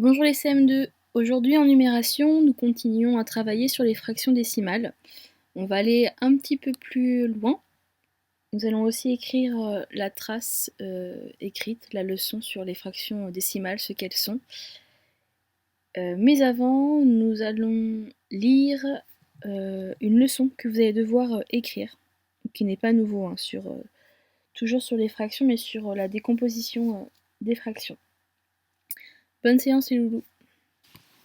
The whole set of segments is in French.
Bonjour les CM2, aujourd'hui en numération, nous continuons à travailler sur les fractions décimales. On va aller un petit peu plus loin. Nous allons aussi écrire la trace écrite, la leçon sur les fractions décimales, ce qu'elles sont. Mais avant, nous allons lire une leçon que vous allez devoir écrire, qui n'est pas nouveau, hein, toujours sur les fractions, mais sur la décomposition des fractions. Bonne séance les loulous.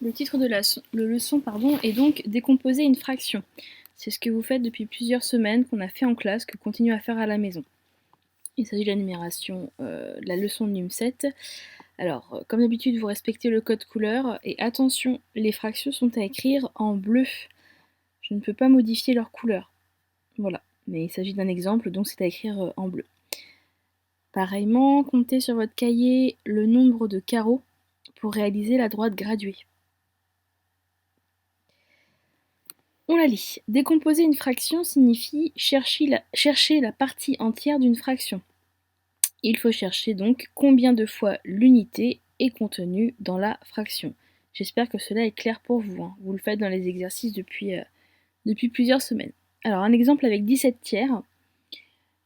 Le titre de la leçon est donc décomposer une fraction. C'est ce que vous faites depuis plusieurs semaines, qu'on a fait en classe, que continue à faire à la maison. Il s'agit de la numération, de la leçon de Num 7. Alors, comme d'habitude, vous respectez le code couleur et attention, les fractions sont à écrire en bleu. Je ne peux pas modifier leur couleur. Voilà, mais il s'agit d'un exemple, donc c'est à écrire en bleu. Pareillement, comptez sur votre cahier le nombre de carreaux pour réaliser la droite graduée. On la lit. Décomposer une fraction signifie chercher la partie entière d'une fraction. Il faut chercher donc combien de fois l'unité est contenue dans la fraction. J'espère que cela est clair pour vous, hein. Vous le faites dans les exercices depuis plusieurs semaines. Alors un exemple avec 17 tiers.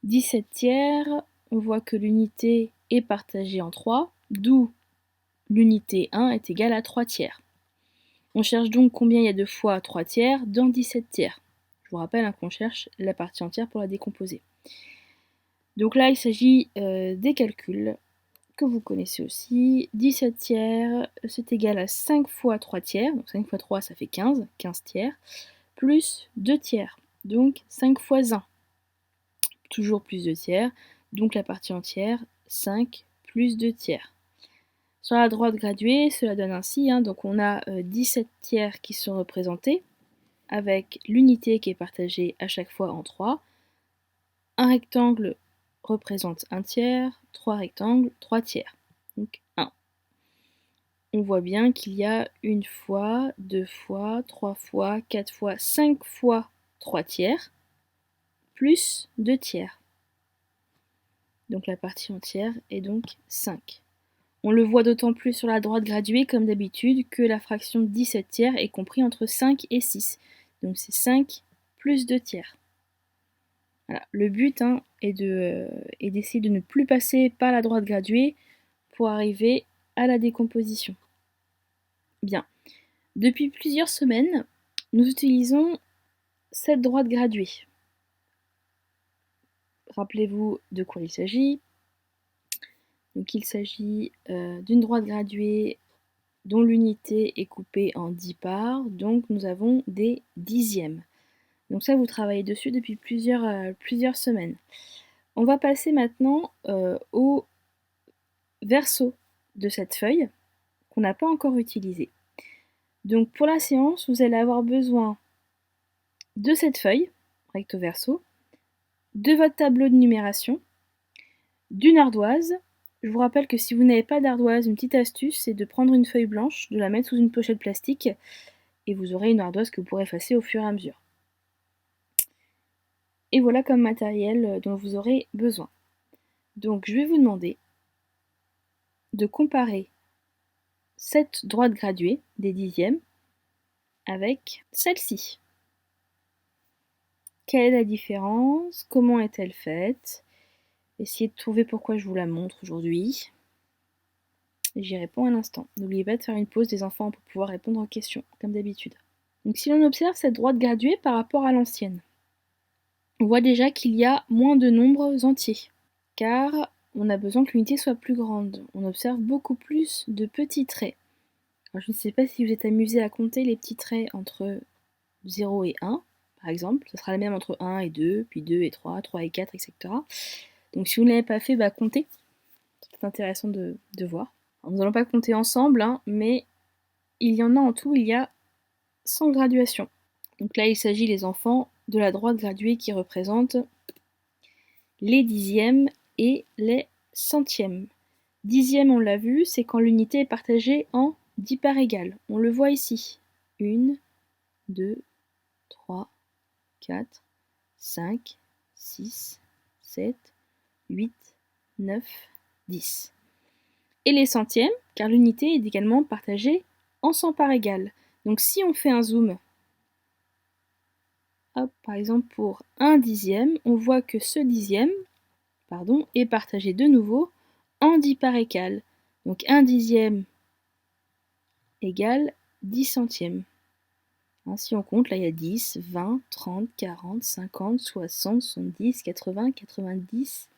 17 tiers, on voit que l'unité est partagée en 3, d'où l'unité 1 est égale à 3 tiers. On cherche donc combien il y a de fois 3 tiers dans 17 tiers. Je vous rappelle qu'on cherche la partie entière pour la décomposer. Donc là, il s'agit des calculs que vous connaissez aussi. 17 tiers, c'est égal à 5 fois 3 tiers. Donc 5 fois 3, ça fait 15, 15 tiers. Plus 2 tiers, donc 5 fois 1. Toujours plus 2 tiers, donc la partie entière, 5 plus 2 tiers. Sur la droite graduée, cela donne ainsi, donc on a 17 tiers qui sont représentés, avec l'unité qui est partagée à chaque fois en 3. Un rectangle représente 1 tiers, 3 rectangles, 3 tiers, donc 1. On voit bien qu'il y a 1 fois, 2 fois, 3 fois, 4 fois, 5 fois 3 tiers, plus 2 tiers. Donc la partie entière est donc 5. On le voit d'autant plus sur la droite graduée, comme d'habitude, que la fraction 17 tiers est comprise entre 5 et 6. Donc c'est 5 plus 2 tiers. Voilà. Le but est d'essayer de ne plus passer par la droite graduée pour arriver à la décomposition. Bien. Depuis plusieurs semaines, nous utilisons cette droite graduée. Rappelez-vous de quoi il s'agit. Donc il s'agit d'une droite graduée dont l'unité est coupée en 10 parts, donc nous avons des dixièmes. Donc ça, vous travaillez dessus depuis plusieurs semaines. On va passer maintenant au verso de cette feuille qu'on n'a pas encore utilisée. Donc pour la séance, vous allez avoir besoin de cette feuille, recto verso, de votre tableau de numération, d'une ardoise. Je vous rappelle que si vous n'avez pas d'ardoise, une petite astuce, c'est de prendre une feuille blanche, de la mettre sous une pochette plastique, et vous aurez une ardoise que vous pourrez effacer au fur et à mesure. Et voilà comme matériel dont vous aurez besoin. Donc je vais vous demander de comparer cette droite graduée des dixièmes avec celle-ci. Quelle est la différence? Comment est-elle faite? Essayez de trouver pourquoi je vous la montre aujourd'hui. Et j'y réponds à l'instant. N'oubliez pas de faire une pause des enfants pour pouvoir répondre aux questions, comme d'habitude. Donc si l'on observe cette droite graduée par rapport à l'ancienne, on voit déjà qu'il y a moins de nombres entiers, car on a besoin que l'unité soit plus grande. On observe beaucoup plus de petits traits. Alors, je ne sais pas si vous êtes amusé à compter les petits traits entre 0 et 1, par exemple. Ce sera la même entre 1 et 2, puis 2 et 3, 3 et 4, etc. Donc si vous ne l'avez pas fait, comptez. C'est intéressant de voir. Alors, nous n'allons pas compter ensemble, mais il y en a en tout, il y a 100 graduations. Donc là, il s'agit, les enfants, de la droite graduée qui représente les dixièmes et les centièmes. Dixième, on l'a vu, c'est quand l'unité est partagée en 10 parts égales. On le voit ici. 1, 2, 3, 4, 5, 6, 7, 8, 9, 10. et les centièmes, car l'unité est également partagée en 100 parts égales. Donc si on fait un zoom, hop, par exemple pour 1 dixième, on voit que ce dixième est partagé de nouveau en 10 parts égales. Donc 1 dixième égale 10 centièmes. Hein, si on compte, là il y a 10, 20, 30, 40, 50, 60, 70, 80, 90,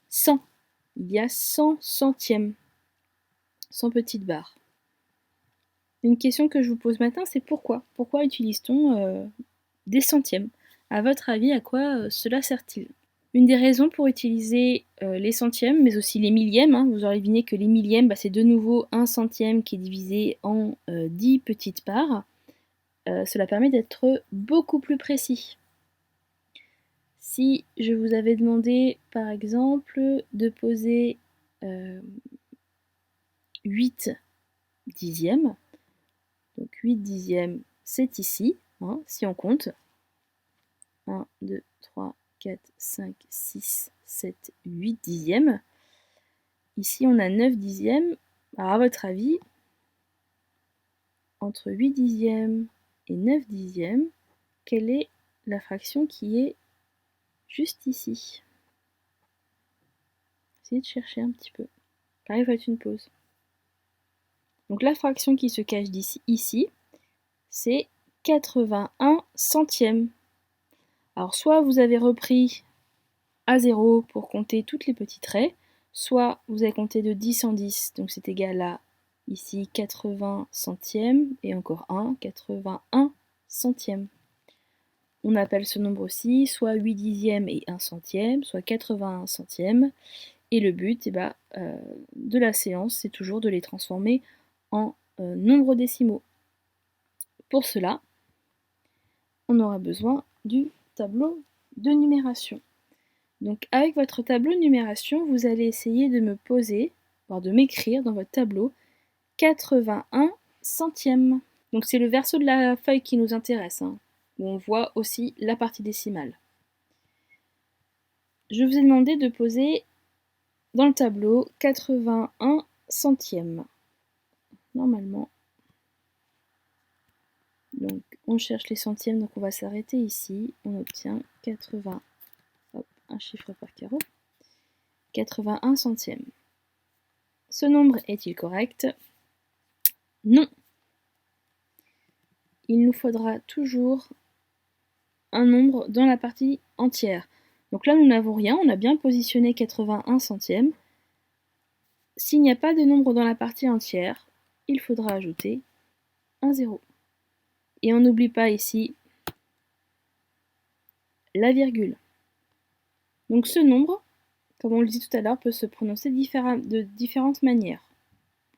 100. Il y a 100 centièmes, 100 petites barres. Une question que je vous pose maintenant, c'est pourquoi? Pourquoi utilise-t-on des centièmes? À votre avis, à quoi cela sert-il? Une des raisons pour utiliser les centièmes, mais aussi les millièmes, hein, vous aurez deviné que les millièmes, c'est de nouveau un centième qui est divisé en 10 petites parts. Cela permet d'être beaucoup plus précis. Si je vous avais demandé, par exemple, de poser 8 dixièmes, donc 8 dixièmes, c'est ici, hein, si on compte. 1, 2, 3, 4, 5, 6, 7, 8 dixièmes. Ici, on a 9 dixièmes. Alors, à votre avis, entre 8 dixièmes et 9 dixièmes, quelle est la fraction qui est juste ici? Essayez de chercher un petit peu. J'arrive à mettre une pause. Donc la fraction qui se cache ici, c'est 81 centièmes. Alors soit vous avez repris à 0 pour compter toutes les petits traits, soit vous avez compté de 10 en 10, donc c'est égal à ici 80 centièmes, et encore 1, 81 centièmes. On appelle ce nombre aussi soit 8 dixièmes et 1 centième, soit 81 centièmes. Et le but de la séance, c'est toujours de les transformer en nombres décimaux. Pour cela, on aura besoin du tableau de numération. Donc avec votre tableau de numération, vous allez essayer de me poser, voire de m'écrire dans votre tableau 81 centièmes. Donc c'est le verso de la feuille qui nous intéresse, hein, où on voit aussi la partie décimale. Je vous ai demandé de poser dans le tableau 81 centièmes. Normalement. Donc on cherche les centièmes, donc on va s'arrêter ici. On obtient 80, hop, un chiffre par carreau, 81 centièmes. Ce nombre est-il correct? Non. Il nous faudra toujours un nombre dans la partie entière. Donc là, nous n'avons rien, on a bien positionné 81 centièmes. S'il n'y a pas de nombre dans la partie entière, il faudra ajouter un 0. Et on n'oublie pas ici la virgule. Donc ce nombre, comme on le dit tout à l'heure, peut se prononcer de différentes manières.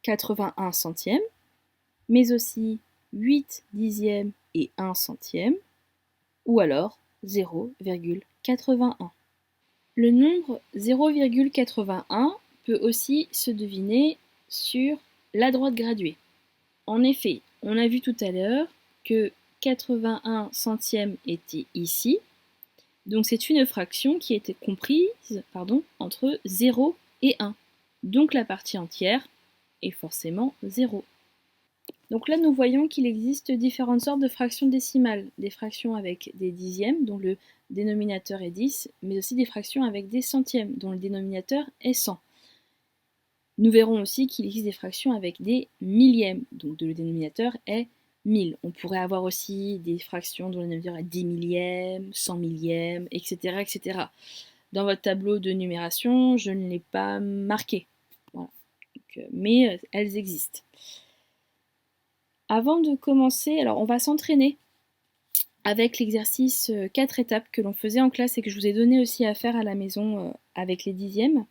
81 centièmes, mais aussi 8 dixièmes et 1 centième, ou alors 0,81. Le nombre 0,81 peut aussi se deviner sur la droite graduée. En effet, on a vu tout à l'heure que 81 centièmes était ici, donc c'est une fraction qui était comprise entre 0 et 1. Donc la partie entière est forcément 0. Donc là, nous voyons qu'il existe différentes sortes de fractions décimales. Des fractions avec des dixièmes, dont le dénominateur est 10, mais aussi des fractions avec des centièmes, dont le dénominateur est 100. Nous verrons aussi qu'il existe des fractions avec des millièmes, donc le dénominateur est 1000. On pourrait avoir aussi des fractions dont le dénominateur est 10 millièmes, 100 millièmes, etc., etc. Dans votre tableau de numération, je ne l'ai pas marqué. Voilà. Donc, mais elles existent. Avant de commencer, alors on va s'entraîner avec l'exercice 4 étapes que l'on faisait en classe et que je vous ai donné aussi à faire à la maison avec les dixièmes.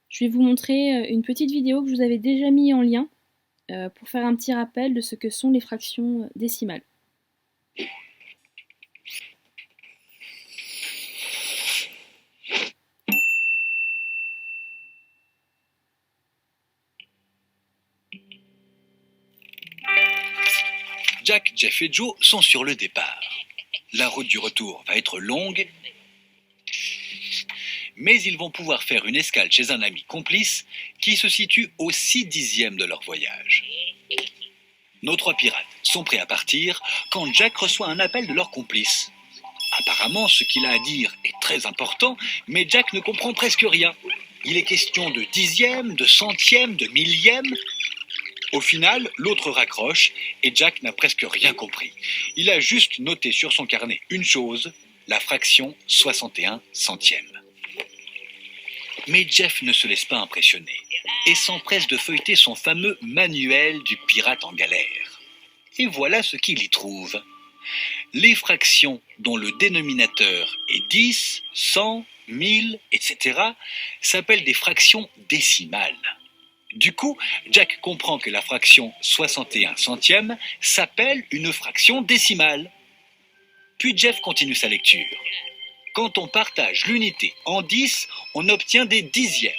Je vais vous montrer une petite vidéo que je vous avais déjà mis en lien pour faire un petit rappel de ce que sont les fractions décimales. Jack, Jeff et Joe sont sur le départ. La route du retour va être longue mais ils vont pouvoir faire une escale chez un ami complice qui se situe au 6/10 de leur voyage. Nos 3 pirates sont prêts à partir quand Jack reçoit un appel de leur complice. Apparemment, ce qu'il a à dire est très important, mais Jack ne comprend presque rien. Il est question de dixième, de centième, de millième. Au final, l'autre raccroche et Jack n'a presque rien compris. Il a juste noté sur son carnet une chose, la fraction 61 centièmes. Mais Jeff ne se laisse pas impressionner et s'empresse de feuilleter son fameux manuel du pirate en galère. Et voilà ce qu'il y trouve. Les fractions dont le dénominateur est 10, 100, 1000, etc. s'appellent des fractions décimales. Du coup, Jack comprend que la fraction 61 centièmes s'appelle une fraction décimale. Puis Jeff continue sa lecture. Quand on partage l'unité en 10, on obtient des dixièmes.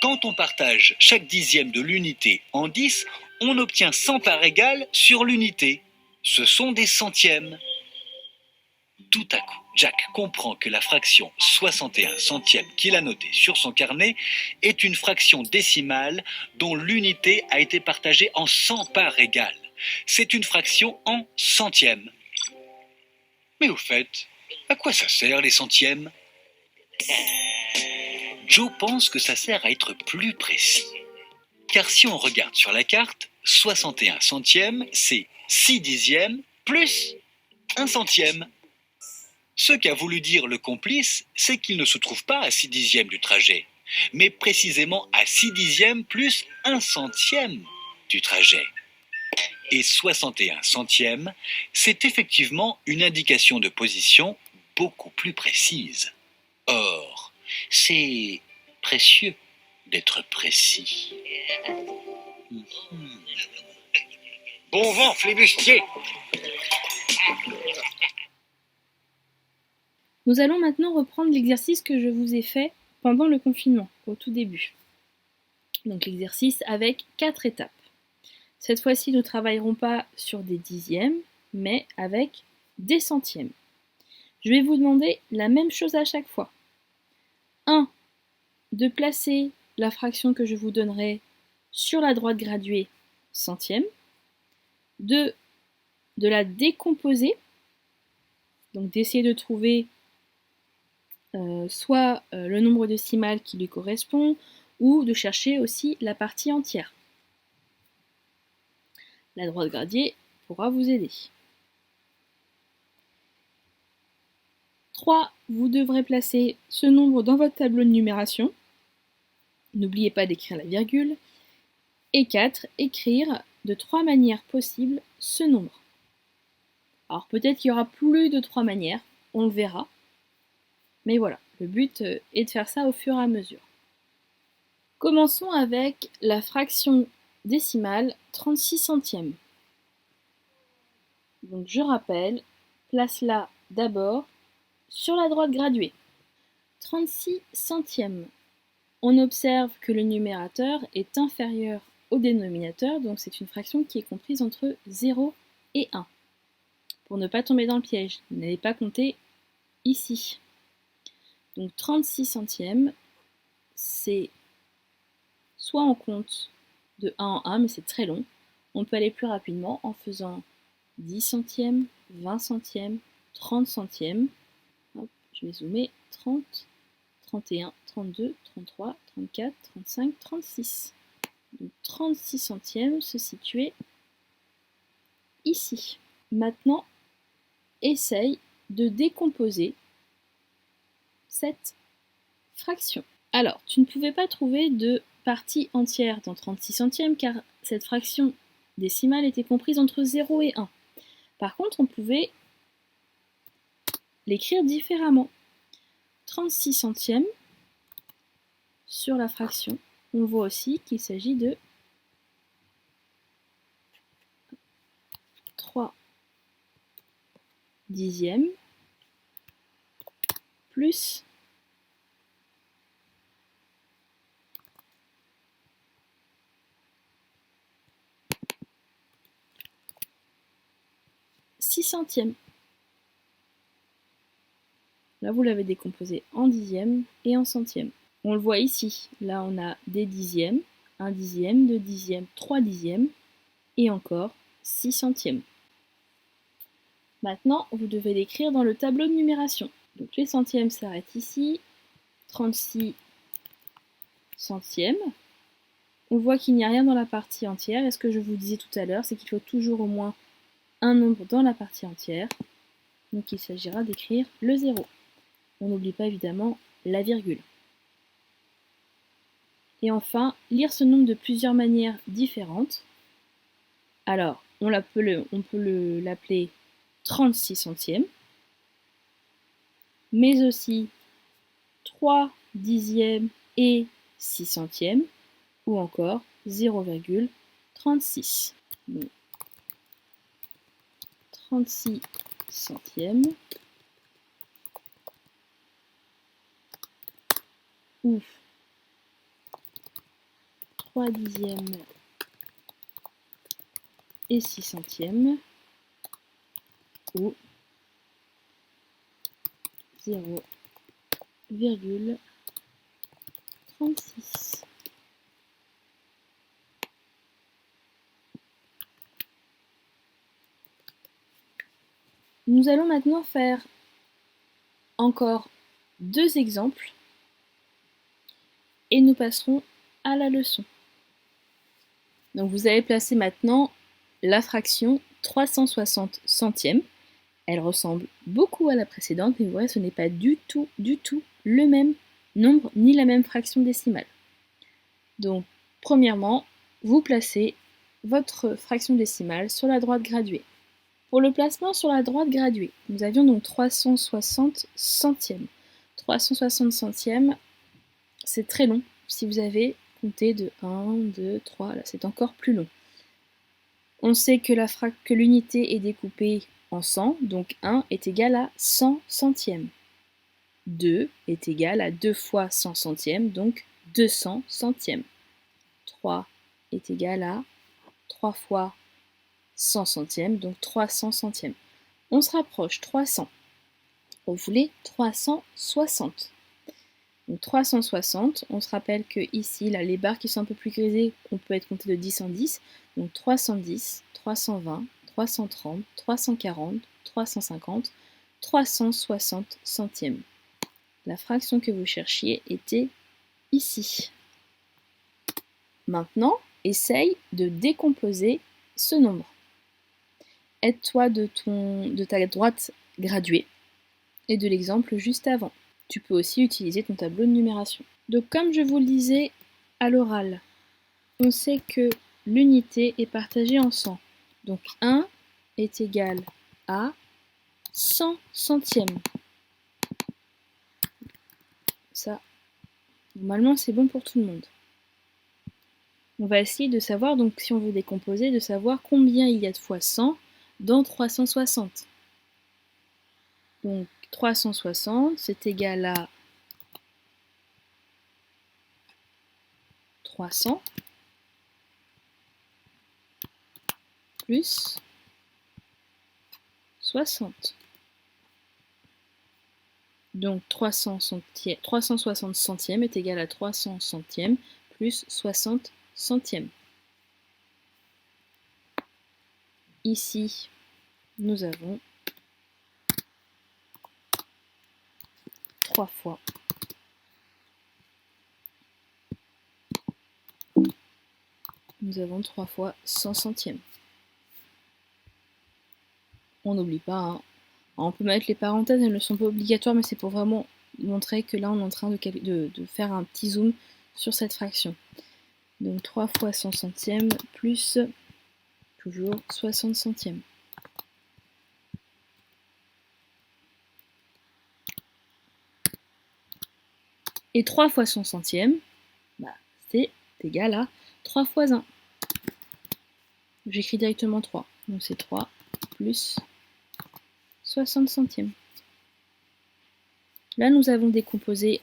Quand on partage chaque dixième de l'unité en 10, on obtient 100 parts égales sur l'unité. Ce sont des centièmes. Tout à coup, Jack comprend que la fraction 61 centièmes qu'il a notée sur son carnet est une fraction décimale dont l'unité a été partagée en 100 parts égales. C'est une fraction en centièmes. Mais au fait, à quoi ça sert les centièmes ? Joe pense que ça sert à être plus précis. Car si on regarde sur la carte, 61 centièmes, c'est 6 dixièmes plus 1 centième. Ce qu'a voulu dire le complice, c'est qu'il ne se trouve pas à 6 dixièmes du trajet, mais précisément à 6 dixièmes plus 1 centième du trajet. Et 61 centièmes, c'est effectivement une indication de position beaucoup plus précise. Or, c'est précieux d'être précis. Bon vent, flibustier! Nous allons maintenant reprendre l'exercice que je vous ai fait pendant le confinement, au tout début. Donc l'exercice avec 4 étapes. Cette fois-ci, nous ne travaillerons pas sur des dixièmes, mais avec des centièmes. Je vais vous demander la même chose à chaque fois. 1. De placer la fraction que je vous donnerai sur la droite graduée centième. 2. De la décomposer, donc d'essayer de trouver soit le nombre décimal qui lui correspond, ou de chercher aussi la partie entière. La droite gradient pourra vous aider. 3. Vous devrez placer ce nombre dans votre tableau de numération. N'oubliez pas d'écrire la virgule. Et 4. Écrire de 3 manières possibles ce nombre. Alors peut-être qu'il y aura plus de 3 manières, on le verra. Mais voilà, le but est de faire ça au fur et à mesure. Commençons avec la fraction décimale 36 centièmes. Donc je rappelle, place-la d'abord sur la droite graduée. 36 centièmes. On observe que le numérateur est inférieur au dénominateur, donc c'est une fraction qui est comprise entre 0 et 1. Pour ne pas tomber dans le piège, n'allez pas compter ici. Donc 36 centièmes, c'est soit on compte de 1 en 1, mais c'est très long. On peut aller plus rapidement en faisant 10 centièmes, 20 centièmes, 30 centièmes. Hop, je vais zoomer. 30, 31, 32, 33, 34, 35, 36. Donc 36 centièmes se situait ici. Maintenant, essaye de décomposer cette fraction. Alors, tu ne pouvais pas trouver de partie entière dans 36 centièmes car cette fraction décimale était comprise entre 0 et 1. Par contre, on pouvait l'écrire différemment. 36 centièmes sur la fraction, on voit aussi qu'il s'agit de 3 dixièmes plus 6 centièmes. Là, vous l'avez décomposé en dixièmes et en centièmes. On le voit ici. Là, on a des dixièmes, 1 dixième, 2 dixièmes, 3 dixièmes et encore 6 centièmes. Maintenant, vous devez l'écrire dans le tableau de numération. Donc les centièmes s'arrêtent ici. 36 centièmes. On voit qu'il n'y a rien dans la partie entière. Et ce que je vous disais tout à l'heure, c'est qu'il faut toujours au moins un nombre dans la partie entière. Donc il s'agira d'écrire le 0. On n'oublie pas évidemment la virgule. Et enfin, lire ce nombre de plusieurs manières différentes. Alors, on peut l'appeler 36 centièmes, mais aussi 3 dixièmes et 6 centièmes, ou encore 0,36. 36 centièmes, ou 3 dixièmes et 6 centièmes, ou 0,36. Nous allons maintenant faire encore 2 exemples et nous passerons à la leçon. Donc vous allez placer maintenant la fraction 360 centièmes. Elle ressemble beaucoup à la précédente, mais vous voyez, ce n'est pas du tout le même nombre ni la même fraction décimale. Donc, premièrement, vous placez votre fraction décimale sur la droite graduée. Pour le placement sur la droite graduée, nous avions donc 360 centièmes. 360 centièmes, c'est très long. Si vous avez compté de 1, 2, 3, là c'est encore plus long. On sait que l'unité est découpée en 100, donc 1 est égal à 100 centièmes. 2 est égal à 2 fois 100 centièmes, donc 200 centièmes. 3 est égal à 3 fois 100 centièmes, donc 300 centièmes. On se rapproche, 300. Vous voulez 360. Donc 360, on se rappelle que ici, là, les barres qui sont un peu plus grisées, on peut être compté de 10 en 10. Donc 310, 320, 330, 340, 350, 360 centièmes. La fraction que vous cherchiez était ici. Maintenant, essaye de décomposer ce nombre. Aide-toi de ta droite graduée et de l'exemple juste avant. Tu peux aussi utiliser ton tableau de numération. Donc comme je vous le disais à l'oral, on sait que l'unité est partagée en 100. Donc 1 est égal à 100 centièmes. Ça, normalement, c'est bon pour tout le monde. On va essayer de savoir, donc si on veut décomposer, de savoir combien il y a de fois 100 dans 360. Donc 360, c'est égal à 300 plus 60. Donc 360 centièmes est égal à 300 centièmes plus 60 centièmes. Ici, nous avons 3 fois. Nous avons 3 fois 100 centièmes. On n'oublie pas, hein. On peut mettre les parenthèses, elles ne sont pas obligatoires, mais c'est pour vraiment montrer que là on est en train de faire un petit zoom sur cette fraction. Donc 3 fois 100 centièmes plus toujours 60 centièmes. Et 3 fois 100 centièmes, c'est égal à 3 fois 1. J'écris directement 3. Donc c'est 3 plus 60 centièmes. Là, nous avons décomposé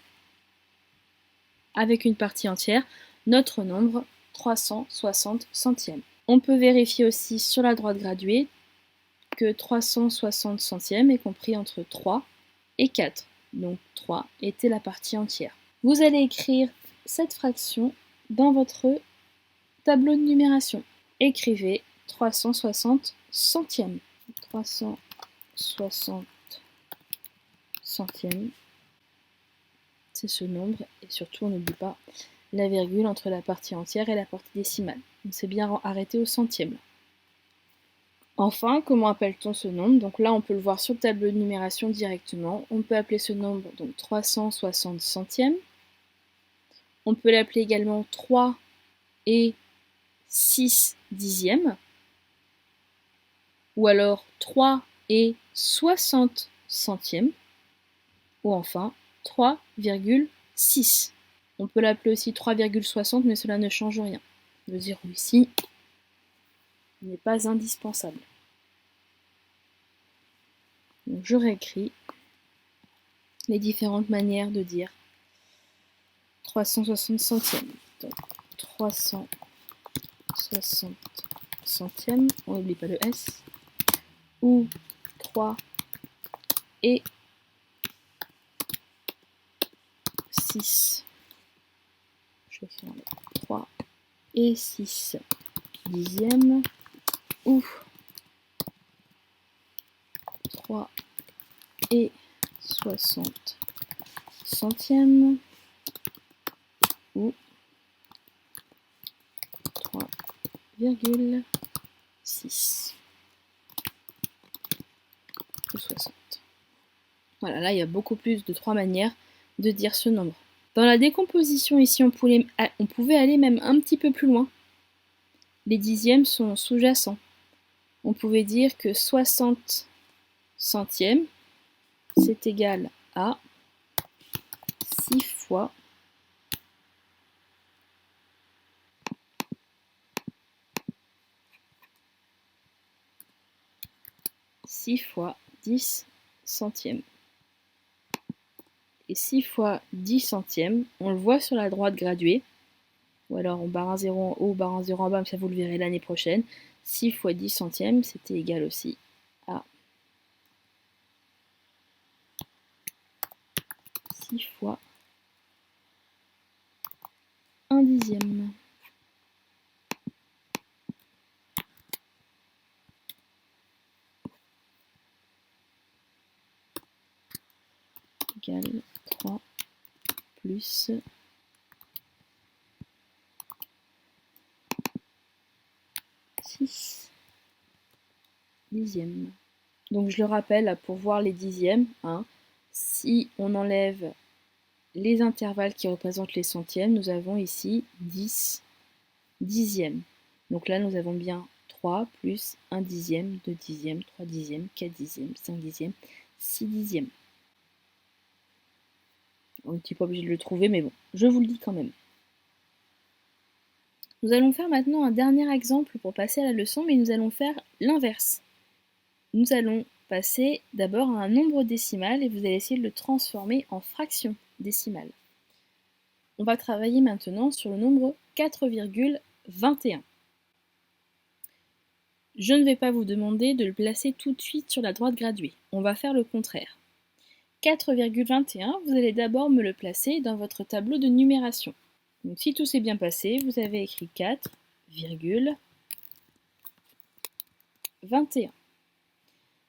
avec une partie entière notre nombre 360 centièmes. On peut vérifier aussi sur la droite graduée que 360 centièmes est compris entre 3 et 4. donc 3 était la partie entière. Vous allez écrire cette fraction dans votre tableau de numération. Écrivez 360 centièmes. 360 centièmes, c'est ce nombre, et surtout on n'oublie pas la virgule entre la partie entière et la partie décimale. On s'est bien arrêté au centième. Enfin, comment appelle-t-on ce nombre? Donc là, on peut le voir sur le tableau de numération directement. On peut appeler ce nombre donc 360 centièmes. On peut l'appeler également 3 et 6 dixièmes. Ou alors 3 et 60 centièmes. Ou enfin 3,6. On peut l'appeler aussi 3,60, mais cela ne change rien. Le zéro ici n'est pas indispensable. Donc je réécris les différentes manières de dire 360 centièmes. Donc 360 centièmes, on n'oublie pas le S, ou 3 et 6. Je vais écrire 3 et 6 dixièmes, ou 3 et 60 centièmes, ou 3,6 ou 60. Voilà, là il y a beaucoup plus de 3 manières de dire ce nombre. Dans la décomposition ici, on pouvait aller même un petit peu plus loin. Les dixièmes sont sous-jacents. On pouvait dire que 60 centièmes, c'est égal à 6 fois 10 centièmes. Et 6 fois 10 centièmes, on le voit sur la droite graduée, ou alors on barre un 0 en haut, barre un 0 en bas, mais ça vous le verrez l'année prochaine. 6 fois 10 centièmes, c'était égal aussi à 6 fois 1 dixième. Égale 3 plus 6 dixièmes. Donc je le rappelle, pour voir les dixièmes, si on enlève les intervalles qui représentent les centièmes, nous avons ici 10 dixièmes. Donc là, nous avons bien 3 plus 1 dixième, 2 dixièmes, 3 dixièmes, 4 dixièmes, 5 dixièmes, 6 dixièmes. On n'est pas obligé de le trouver, mais bon, je vous le dis quand même. Nous allons faire maintenant un dernier exemple pour passer à la leçon, mais nous allons faire l'inverse. Nous allons passer d'abord à un nombre décimal et vous allez essayer de le transformer en fraction décimale. On va travailler maintenant sur le nombre 4,21. Je ne vais pas vous demander de le placer tout de suite sur la droite graduée. On va faire le contraire. 4,21, vous allez d'abord me le placer dans votre tableau de numération. Donc si tout s'est bien passé, vous avez écrit 4,21.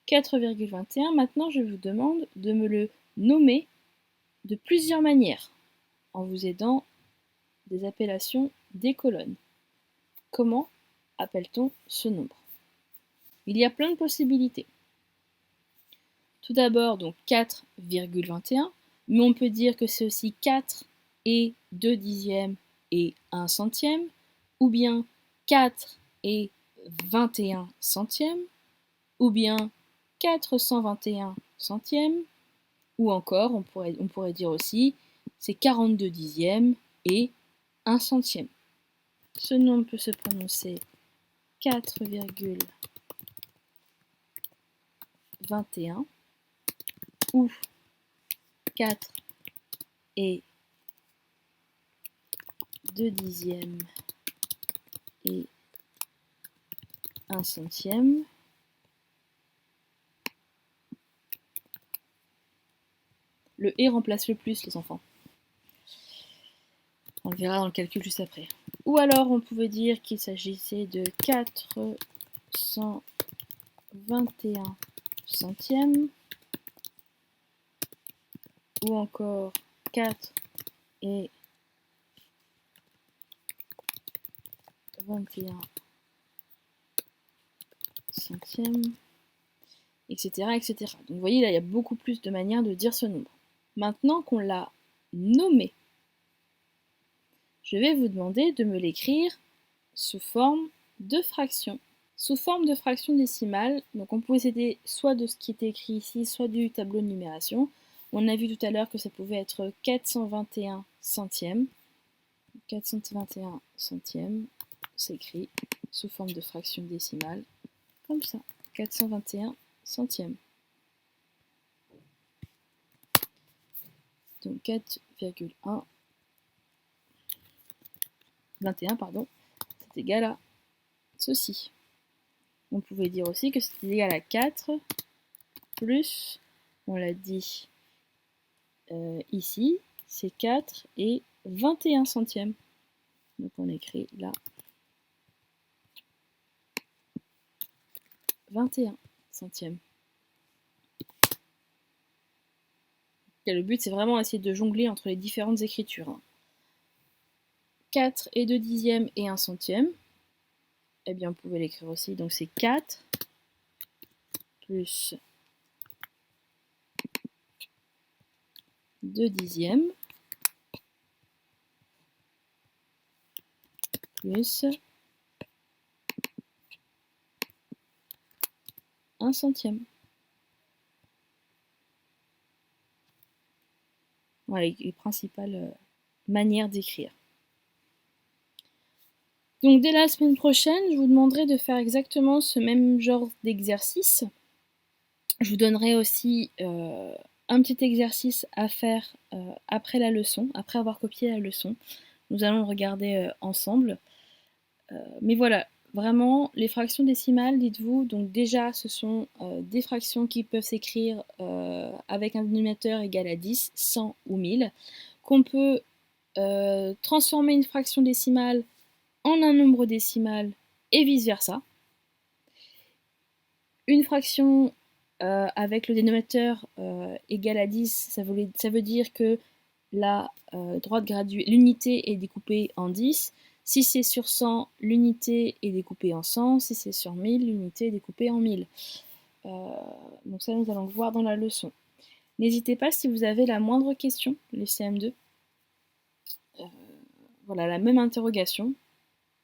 4,21, maintenant je vous demande de me le nommer de plusieurs manières, en vous aidant des appellations des colonnes. Comment appelle-t-on ce nombre? Il y a plein de possibilités. Tout d'abord, donc 4,21, mais on peut dire que c'est aussi 4 et 2 dixièmes et 1 centième, ou bien 4 et 21 centièmes, ou bien 421 centièmes, ou encore, on pourrait dire aussi, c'est 42 dixièmes et 1 centième. Ce nombre peut se prononcer 4,21 ou 4 et 2 dixièmes et 1 centième. Le et remplace le plus, les enfants. On le verra dans le calcul juste après. Ou alors on pouvait dire qu'il s'agissait de 421 centièmes. Ou encore 4 et 21 centièmes, etc., etc. Donc vous voyez, là, il y a beaucoup plus de manières de dire ce nombre. Maintenant qu'on l'a nommé, je vais vous demander de me l'écrire sous forme de fraction. Sous forme de fraction décimale, donc on pouvait s'aider soit de ce qui était écrit ici, soit du tableau de numération. On a vu tout à l'heure que ça pouvait être 421 centièmes. 421 centièmes s'écrit sous forme de fraction décimale, comme ça, 421 centièmes. Donc 4,1 21, pardon, c'est égal à ceci. On pouvait dire aussi que c'était égal à 4 plus, on l'a dit ici, c'est 4 et 21 centièmes. Donc on écrit là 21 centièmes. Et le but, c'est vraiment essayer de jongler entre les différentes écritures. 4 et 2 dixièmes et 1 centième. Eh bien, on pouvait l'écrire aussi. Donc c'est 4 plus 2 dixièmes plus 1 centième. Voilà les principales manières d'écrire. Donc dès la semaine prochaine, je vous demanderai de faire exactement ce même genre d'exercice. Je vous donnerai aussi un petit exercice à faire après la leçon, après avoir copié la leçon. Nous allons le regarder ensemble. Mais voilà, vraiment, les fractions décimales, dites-vous, donc déjà, ce sont des fractions qui peuvent s'écrire avec un dénominateur égal à 10, 100 ou 1000, qu'on peut transformer une fraction décimale en un nombre décimal et vice-versa. Une fraction avec le dénominateur égal à 10, ça veut dire que la droite graduée, l'unité est découpée en 10. Si c'est sur 100, l'unité est découpée en 100. Si c'est sur 1000, l'unité est découpée en 1000. Donc ça, nous allons le voir dans la leçon. N'hésitez pas si vous avez la moindre question, les CM2. Voilà, la même interrogation.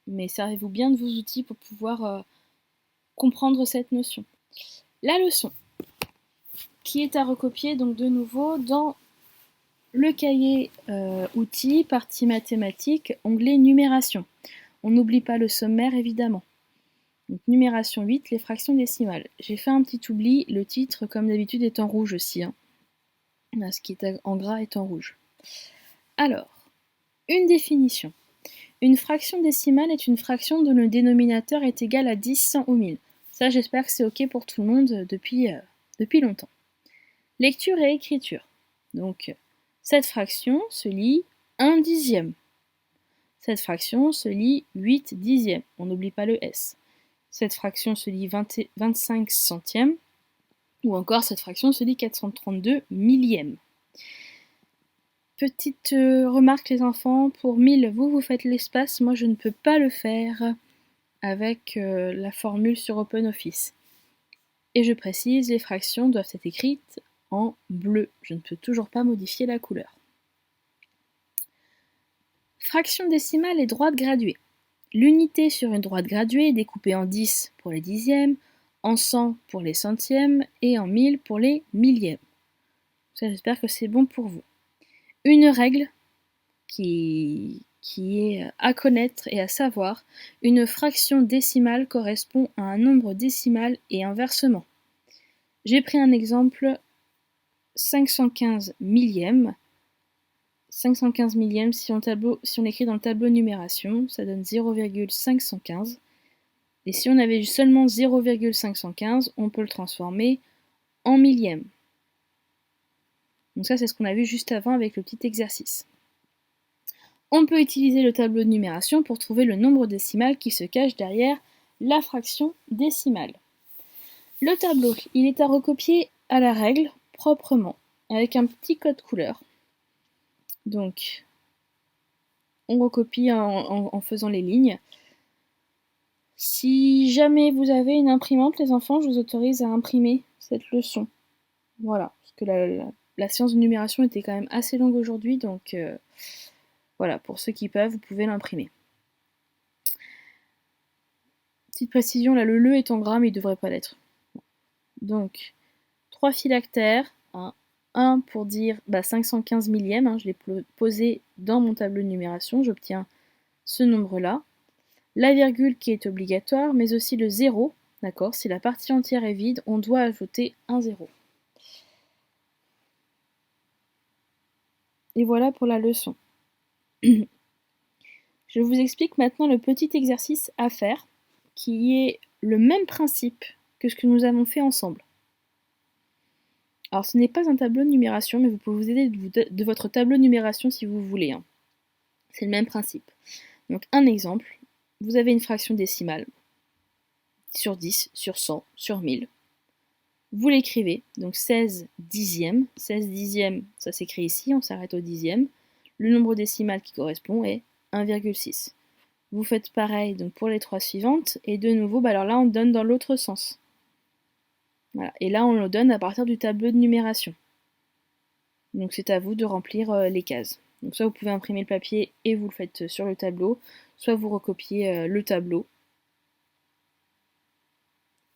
Mais servez-vous bien de vos outils pour pouvoir comprendre cette notion. La leçon, qui est à recopier donc de nouveau dans le cahier outils, partie mathématiques, onglet numération. On n'oublie pas le sommaire évidemment. Donc numération 8, les fractions décimales. J'ai fait un petit oubli, le titre comme d'habitude est en rouge aussi. Là, ce qui est en gras est en rouge. Alors, une définition. Une fraction décimale est une fraction dont le dénominateur est égal à 10, 100 ou 1000. Ça, j'espère que c'est OK pour tout le monde depuis longtemps. Lecture et écriture. Donc, cette fraction se lit 1 dixième. Cette fraction se lit 8 dixièmes. On n'oublie pas le S. Cette fraction se lit 25 centièmes. Ou encore, cette fraction se lit 432 millièmes. Petite remarque les enfants, pour 1000, vous faites l'espace, moi je ne peux pas le faire avec la formule sur OpenOffice. Et je précise, les fractions doivent être écrites en bleu. Je ne peux toujours pas modifier la couleur. Fraction décimale et droite graduée. L'unité sur une droite graduée est découpée en 10 pour les dixièmes, en 100 pour les centièmes et en 1000 pour les millièmes. Ça, j'espère que c'est bon pour vous. Une règle qui est à connaître et à savoir, une fraction décimale correspond à un nombre décimal et inversement. J'ai pris un exemple 515 millièmes. 515 millièmes, si on écrit dans le tableau numération, ça donne 0,515. Et si on avait seulement 0,515, on peut le transformer en millième. Donc ça, c'est ce qu'on a vu juste avant avec le petit exercice. On peut utiliser le tableau de numération pour trouver le nombre décimal qui se cache derrière la fraction décimale. Le tableau, il est à recopier à la règle, proprement, avec un petit code couleur. Donc, on recopie en faisant les lignes. Si jamais vous avez une imprimante, les enfants, je vous autorise à imprimer cette leçon. Voilà, parce que la séance de numération était quand même assez longue aujourd'hui, donc voilà, pour ceux qui peuvent, vous pouvez l'imprimer. Petite précision, là, le est en gras, mais il ne devrait pas l'être. Donc, 3 phylactères, 1 pour dire 515 millièmes, je l'ai posé dans mon tableau de numération, j'obtiens ce nombre-là. La virgule qui est obligatoire, mais aussi le 0, d'accord, si la partie entière est vide, on doit ajouter un 0. Et voilà pour la leçon. Je vous explique maintenant le petit exercice à faire, qui est le même principe que ce que nous avons fait ensemble. Alors ce n'est pas un tableau de numération, mais vous pouvez vous aider de votre tableau de numération si vous voulez. C'est le même principe. Donc un exemple, vous avez une fraction décimale, sur 10, sur 100, sur 1000. Vous l'écrivez, donc 16 dixièmes. 16 dixièmes, ça s'écrit ici, on s'arrête au dixième. Le nombre décimal qui correspond est 1,6. Vous faites pareil donc pour les 3 suivantes, et de nouveau, alors là on donne dans l'autre sens. Voilà. Et là on le donne à partir du tableau de numération. Donc c'est à vous de remplir les cases. Donc soit vous pouvez imprimer le papier et vous le faites sur le tableau, soit vous recopiez le tableau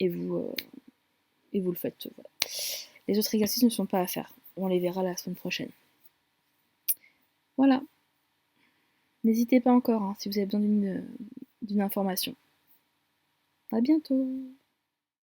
et vous le faites. Voilà. Les autres exercices ne sont pas à faire. On les verra la semaine prochaine. Voilà. N'hésitez pas encore si vous avez besoin d'une information. À bientôt.